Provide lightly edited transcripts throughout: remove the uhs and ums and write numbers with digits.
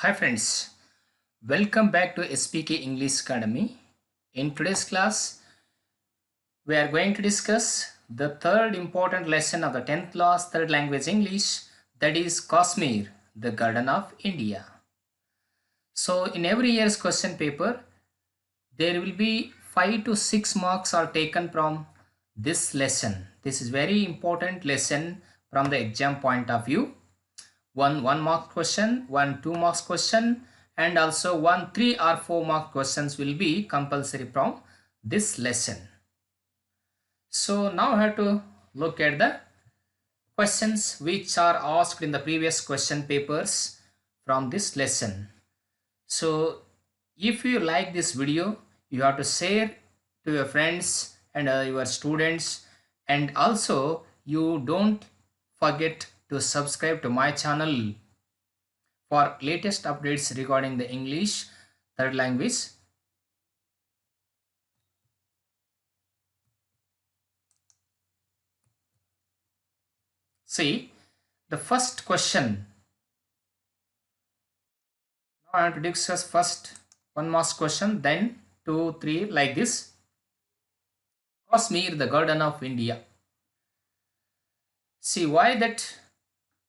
Hi friends, welcome back to SPK English Academy. In today's class, we are going to discuss the third important lesson of the 10th class third language English, that is Kashmir, the Garden of India. So in every year's question paper, there will be 5 to 6 marks are taken from this lesson. This is very important lesson from the exam point of view. One mark question, one 2 marks question, and also one 3 or 4 mark questions will be compulsory from this lesson. So now I have to look at the questions which are asked in the previous question papers from this lesson. So if you like this video, you have to share to your friends and your students, and also you don't forget to subscribe to my channel for latest updates regarding the English third language. See the first question. Now I have to discuss first one marks question, then 2, 3 like this. Kashmir, the Garden of India. See why that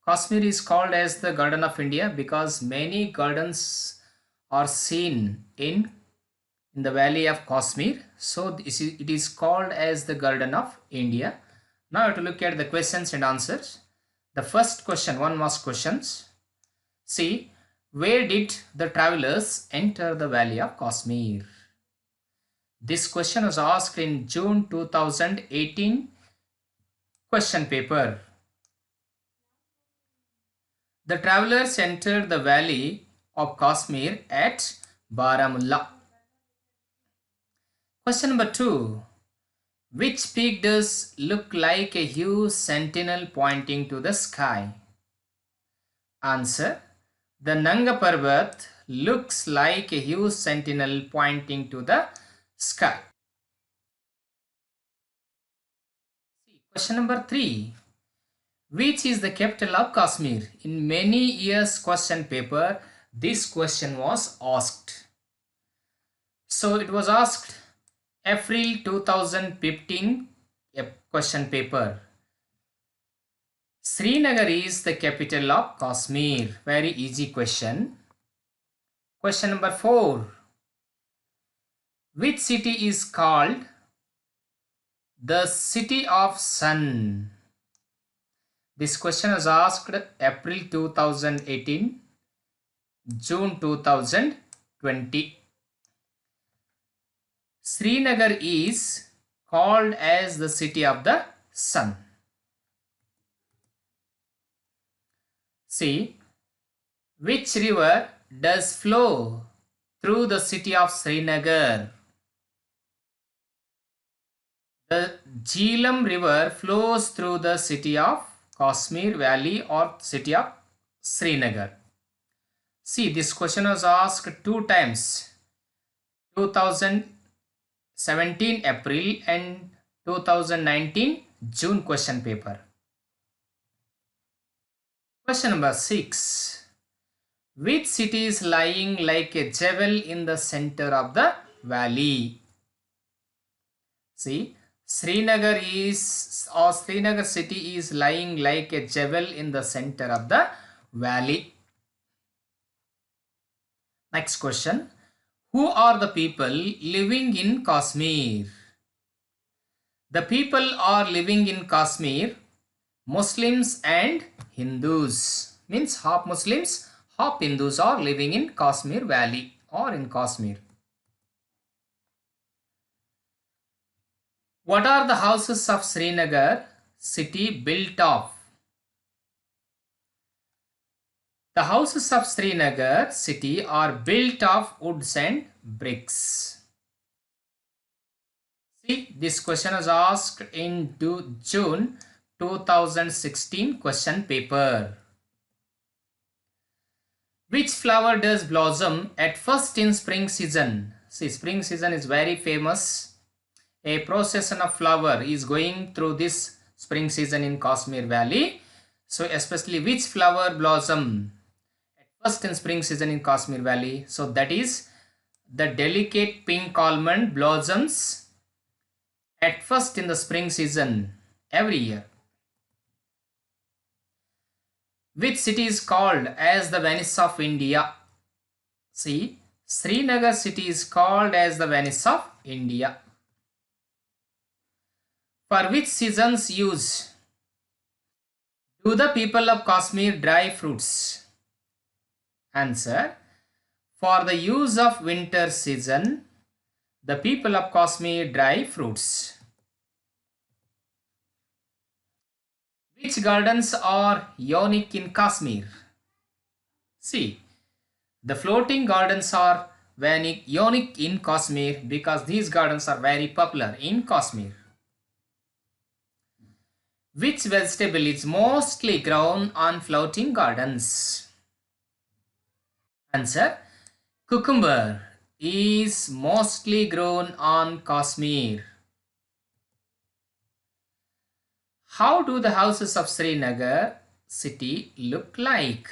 Kashmir is called as the Garden of India, because many gardens are seen in the valley of Kashmir. So it is called as the Garden of India. Now I have to look at the questions and answers. The first question, one marks questions. See, where did the travelers enter the valley of Kashmir? This question was asked in June 2018 question paper. The travelers entered the valley of Kashmir at Baramulla. Question number 2. Which peak does look like a huge sentinel pointing to the sky? Answer. The Nanga Parbat looks like a huge sentinel pointing to the sky. Question number 3. Which is the capital of Kashmir? In many years question paper, this question was asked. So it was asked April 2015 question paper. Srinagar is the capital of Kashmir. Very easy question. Question number 4. Which city is called the City of Sun? This question was asked April 2018, June 2020. Srinagar is called as the City of the Sun. See, which river does flow through the city of Srinagar? The Jhelum River flows through the city of Kashmir Valley or city of Srinagar. See, this question was asked 2 times, 2017 April and 2019 June question paper. Question number 6. Which city is lying like a jewel in the center of the valley? See, Srinagar city is lying like a jewel in the center of the valley. Next question. Who are the people living in Kashmir? The people are living in Kashmir Muslims and Hindus. Means half Muslims, half Hindus are living in Kashmir Valley or in Kashmir. What are the houses of Srinagar city built of? The houses of Srinagar city are built of woods and bricks. See, this question was asked in June 2016 question paper. Which flower does blossom at first in spring season? See, spring season is very famous. A procession of flower is going through this spring season in Kashmir Valley. So especially which flower blossom at first in spring season in Kashmir Valley. So that is the delicate pink almond blossoms at first in the spring season every year. Which city is called as the Venice of India? See, Srinagar city is called as the Venice of India. For which seasons use do the people of Kashmir dry fruits? Answer. For the use of winter season, the people of Kashmir dry fruits. Which gardens are unique in Kashmir? See, the floating gardens are unique in Kashmir because these gardens are very popular in Kashmir. Which vegetable is mostly grown on floating gardens? Answer. Cucumber is mostly grown on Kashmir. How do the houses of Srinagar city look like?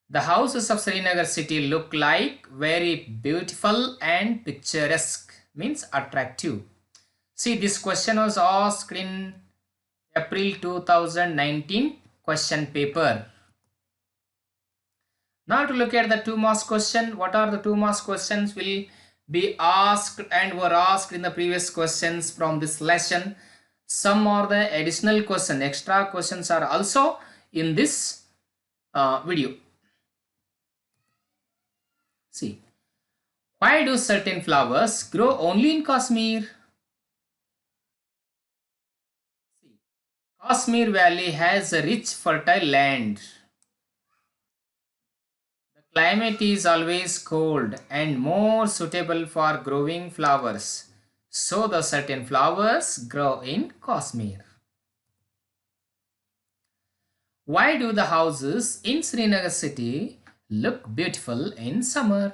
The houses of Srinagar city look like very beautiful and picturesque, means attractive. See, this question was asked in April 2019 question paper. Now to look at the 2 marks question. What are the 2 marks questions will be asked and were asked in the previous questions from this lesson. Some are the additional question. Extra questions are also in this video. See, why do certain flowers grow only in Kashmir? See, Kashmir Valley has a rich fertile land. The climate is always cold and more suitable for growing flowers. So the certain flowers grow in Kashmir. Why do the houses in Srinagar city look beautiful in summer?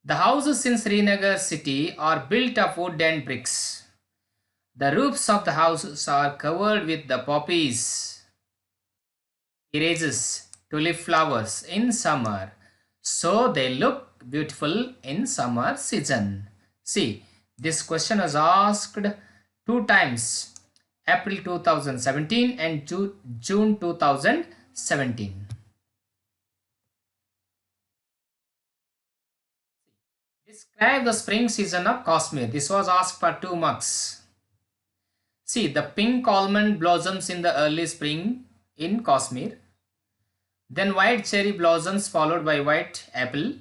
The houses in Srinagar city are built of wood and bricks. The roofs of the houses are covered with the poppies, iris, tulip flowers in summer. So they look beautiful in summer season. See, this question was asked 2 times, April 2017 and June 2017. Describe the spring season of Kashmir. This was asked for 2 marks. See, the pink almond blossoms in the early spring in Kashmir. Then white cherry blossoms followed by white apple.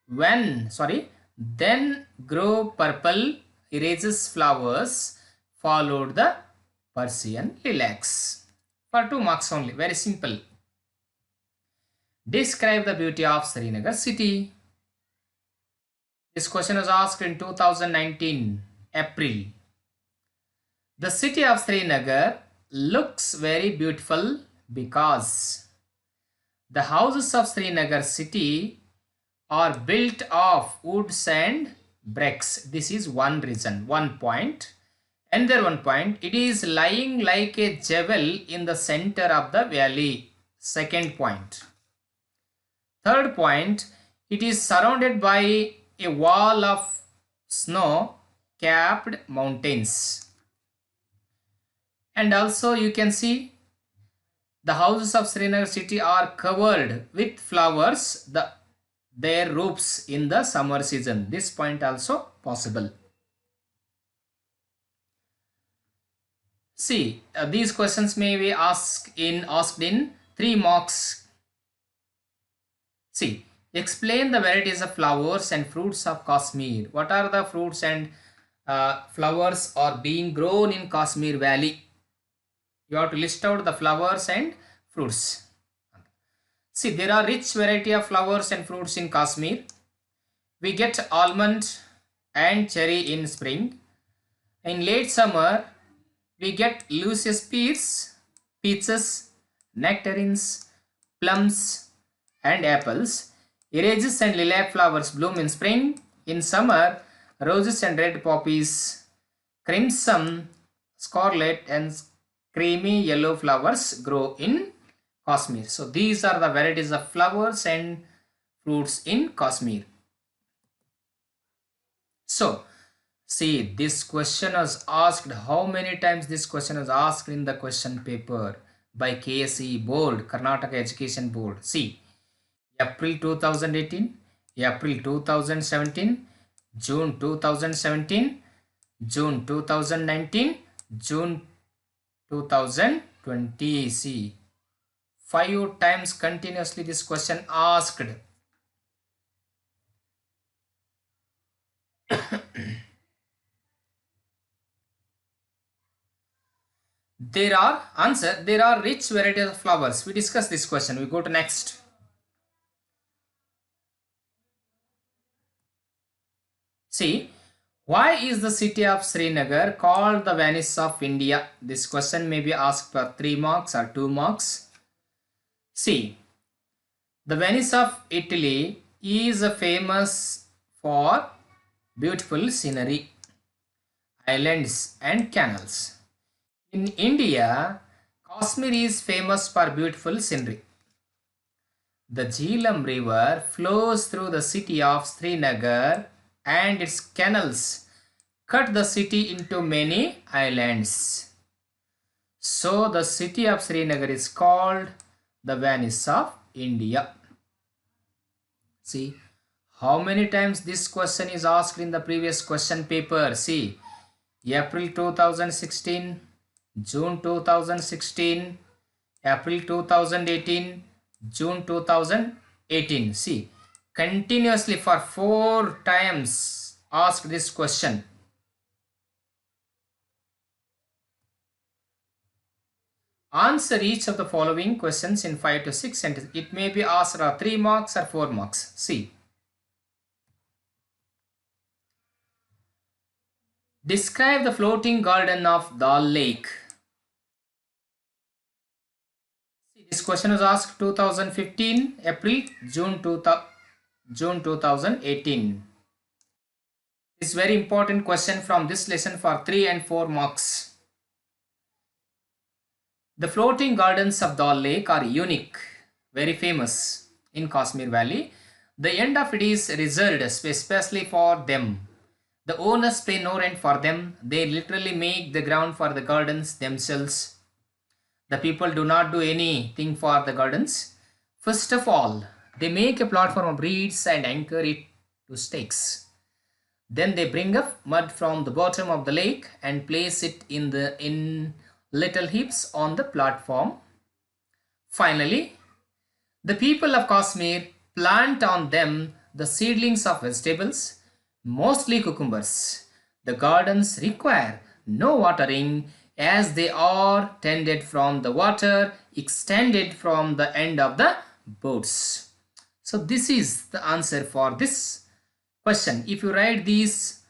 Then grow purple iris flowers followed the Persian lilacs. For 2 marks only, very simple. Describe the beauty of Srinagar city. This question was asked in 2019 April. The city of Srinagar looks very beautiful because the houses of Srinagar city are built of woods and bricks. This is one reason, one point. Another one point, it is lying like a jewel in the center of the valley. Second point. Third point, it is surrounded by a wall of snow-capped mountains. And also you can see the houses of Srinagar city are covered with flowers, their roofs in the summer season. This point also possible. See, these questions may be asked in 3 marks. See, explain the varieties of flowers and fruits of Kashmir. What are the fruits and flowers are being grown in Kashmir Valley? You have to list out the flowers and fruits. See, there are rich variety of flowers and fruits in Kashmir. We get almond and cherry in spring. In late summer, we get lucius pears, peaches, nectarines, plums and apples. Iris and lilac flowers bloom in spring. In summer, roses and red poppies, crimson, scarlet and creamy yellow flowers grow in Kashmir. So these are the varieties of flowers and fruits in Kashmir. So see, this question was asked, how many times this question was asked in the question paper by KSE Board, Karnataka Education Board. See, April 2018, April 2017, June 2017, June 2019, June 2020. See, 5 times continuously this question asked. There are rich varieties of flowers. We discuss this question. We go to next. See, why is the city of Srinagar called the Venice of India? This question may be asked for 3 marks or 2 marks. See, the Venice of Italy is famous for beautiful scenery, islands and canals. In India, Kashmir is famous for beautiful scenery. The Jhelum River flows through the city of Srinagar and its canals cut the city into many islands. So the city of Srinagar is called the Venice of India. See, how many times this question is asked in the previous question paper? See, April 2016, June 2016, April 2018, June 2018. See, continuously for 4 times asked this question. Answer each of the following questions in 5 to 6 sentences. It may be asked 3 marks or 4 marks. See. Describe the floating garden of Dal Lake. This question was asked 2015, April, June 2018. This very important question from this lesson for 3 and 4 marks. The floating gardens of Dal Lake are unique, very famous in Kashmir Valley. The end of it is reserved especially for them. The owners pay no rent for them. They literally make the ground for the gardens themselves. The people do not do anything for the gardens. First of all, they make a platform of reeds and anchor it to stakes. Then they bring up mud from the bottom of the lake and place it in little heaps on the platform. Finally, the people of Kashmir plant on them the seedlings of vegetables, mostly cucumbers. The gardens require no watering as they are tended from the water extended from the end of the boats. So this is the answer for this question. If you write these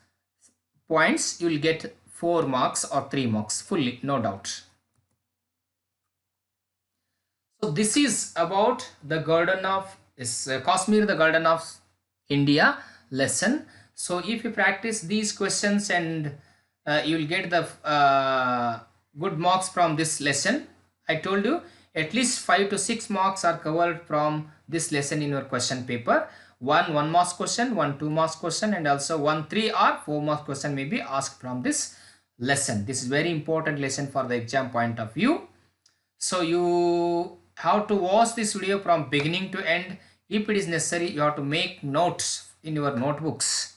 points, you will get 4 marks or 3 marks fully, no doubt. So this is about the garden of Kashmir, the garden of India lesson. So if you practice these questions and you will get the good marks from this lesson. I told you at least 5 to 6 marks are covered from this lesson in your question paper. 1 marks question, 1 2 marks question, and also 1 3 or 4 marks question may be asked from this lesson. This is very important lesson for the exam point of view. So you have to watch this video from beginning to end. If it is necessary, you have to make notes in your notebooks.